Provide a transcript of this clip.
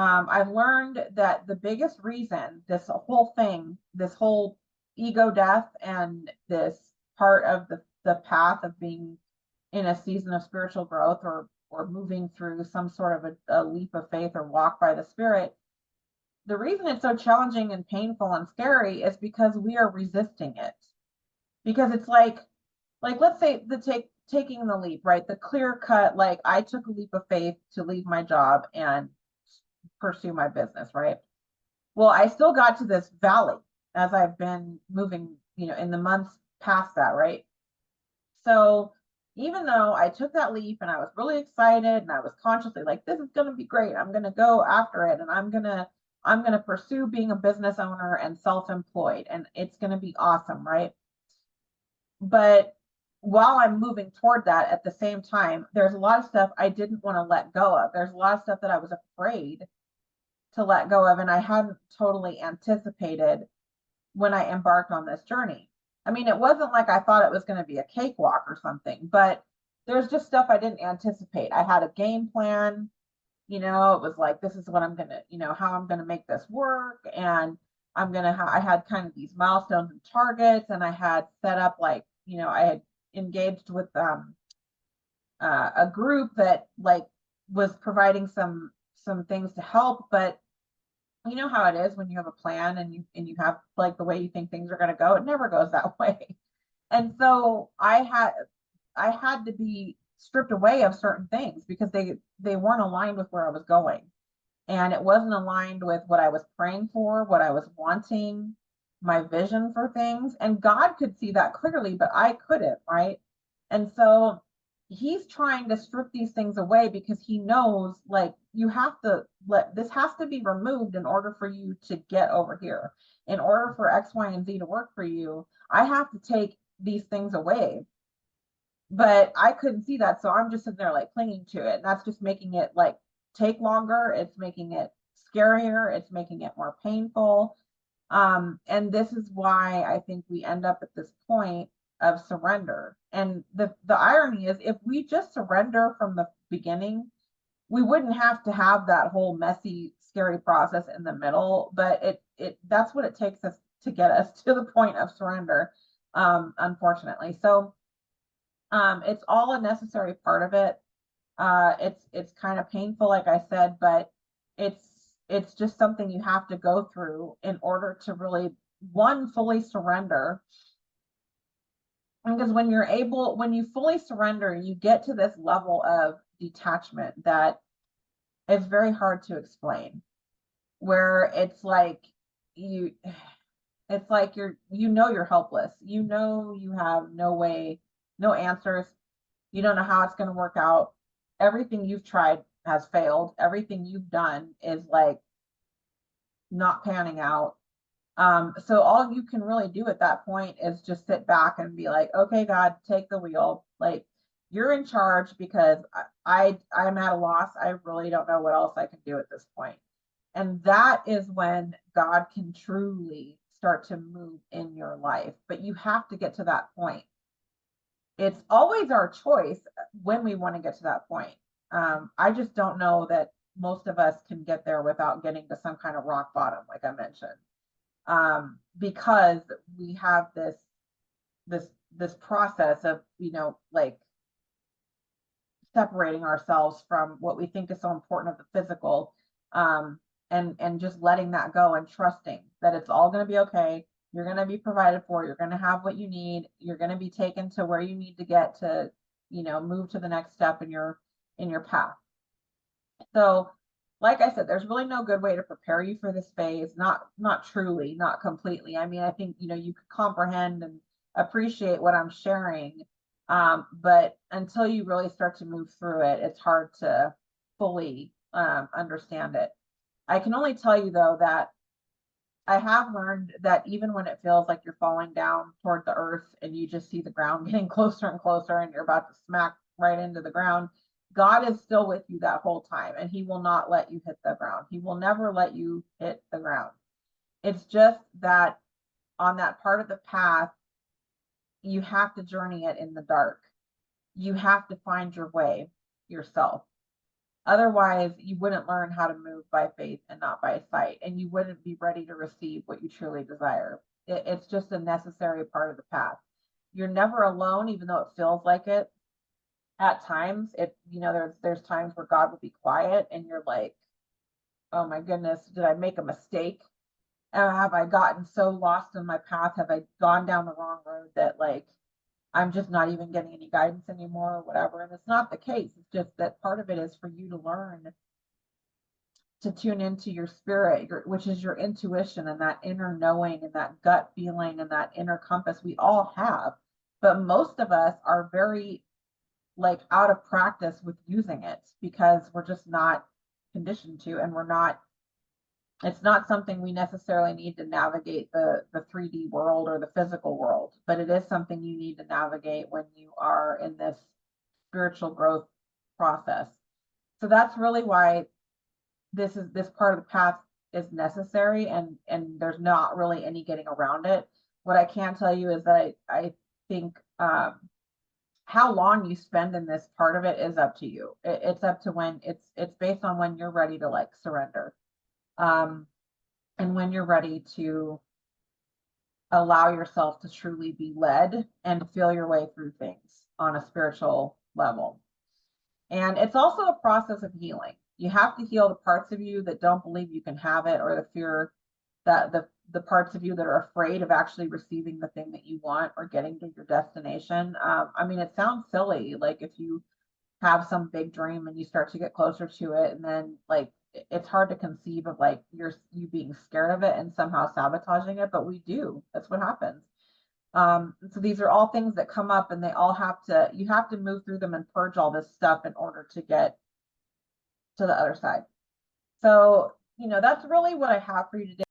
I've learned that the biggest reason this whole thing, this whole ego death and this part of the path of being in a season of spiritual growth or moving through some sort of a leap of faith or walk by the Spirit, the reason it's so challenging and painful and scary is because we are resisting it. Because it's like let's say taking the leap, right? The clear cut, like I took a leap of faith to leave my job and pursue my business, right? Well, I still got to this valley as I've been moving, in the months past that, right? So even though I took that leap and I was really excited and I was consciously like, this is going to be great. I'm going to go after it and I'm going to pursue being a business owner and self-employed and it's going to be awesome, right? But while I'm moving toward that at the same time, there's a lot of stuff I didn't want to let go of. There's a lot of stuff that I was afraid to let go of and I hadn't totally anticipated when I embarked on this journey. I mean, it wasn't like I thought it was going to be a cakewalk or something, but there's just stuff I didn't anticipate. I had a game plan, it was like, this is what I'm going to, how I'm going to make this work. And I had kind of these milestones and targets, and I had set up like, I had engaged with a group that like was providing some things to help, but you know how it is when you have a plan and you have like the way you think things are going to go, it never goes that way. And so I had to be stripped away of certain things because they weren't aligned with where I was going, and it wasn't aligned with what I was praying for, what I was wanting, my vision for things. And God could see that clearly, but I couldn't, right? And so he's trying to strip these things away because he knows like you have to let this has to be removed in order for you to get over here. In order for X, Y, and Z to work for you, I have to take these things away. But I couldn't see that. So I'm just sitting there like clinging to it. And that's just making it like take longer. It's making it scarier. It's making it more painful. And this is why I think we end up at this point of surrender. And the irony is if we just surrender from the beginning, we wouldn't have to have that whole messy, scary process in the middle. But it that's what it takes us to get us to the point of surrender, unfortunately. So it's all a necessary part of it. It's kind of painful, like I said, but it's just something you have to go through in order to really one fully surrender. Because when you fully surrender, you get to this level of detachment that is very hard to explain, where you it's like you're helpless. You have no way, no answers. You don't know how it's going to work out. Everything you've tried has failed. Everything you've done is like not panning out. So all you can really do at that point is just sit back and be like, okay, God, take the wheel. Like you're in charge because I'm at a loss. I really don't know what else I can do at this point. And that is when God can truly start to move in your life. But you have to get to that point. It's always our choice when we want to get to that point. I just don't know that most of us can get there without getting to some kind of rock bottom, like I mentioned, because we have this process of like separating ourselves from what we think is so important of the physical, and just letting that go and trusting that it's all going to be okay. You're going to be provided for. You're going to have what you need. You're going to be taken to where you need to get to, move to the next step in your path. So, like I said, there's really no good way to prepare you for this phase. Not truly, not completely. I mean, I think you could comprehend and appreciate what I'm sharing, but until you really start to move through it, it's hard to fully understand it. I can only tell you though that I have learned that even when it feels like you're falling down toward the earth and you just see the ground getting closer and closer and you're about to smack right into the ground, God is still with you that whole time and he will not let you hit the ground. He will never let you hit the ground. It's just that on that part of the path, you have to journey it in the dark. You have to find your way yourself. Otherwise, you wouldn't learn how to move by faith and not by sight, and you wouldn't be ready to receive what you truly desire. It's just a necessary part of the path. You're never alone, even though it feels like it. At times, there's times where God will be quiet, and you're like, "Oh my goodness, did I make a mistake? Have I gotten so lost in my path? Have I gone down the wrong road that like I'm just not even getting any guidance anymore or whatever?" And it's not the case. It's just that part of it is for you to learn to tune into your spirit, which is your intuition and that inner knowing and that gut feeling and that inner compass we all have. But most of us are very like out of practice with using it because we're just not conditioned to, and it's not something we necessarily need to navigate the 3D world or the physical world, but it is something you need to navigate when you are in this spiritual growth process. So that's really why this part of the path is necessary, and there's not really any getting around it. What I can tell you is that I think how long you spend in this part of it is up to you. It's up to when it's based on when you're ready to like surrender. And when you're ready to allow yourself to truly be led and feel your way through things on a spiritual level. And it's also a process of healing. You have to heal the parts of you that don't believe you can have it, or the fear that the parts of you that are afraid of actually receiving the thing that you want or getting to your destination. I mean, it sounds silly, like if you have some big dream and you start to get closer to it, and then like it's hard to conceive of like you being scared of it and somehow sabotaging it, but we do. That's what happens. So these are all things that come up, and you have to move through them and purge all this stuff in order to get to the other side. So, that's really what I have for you today.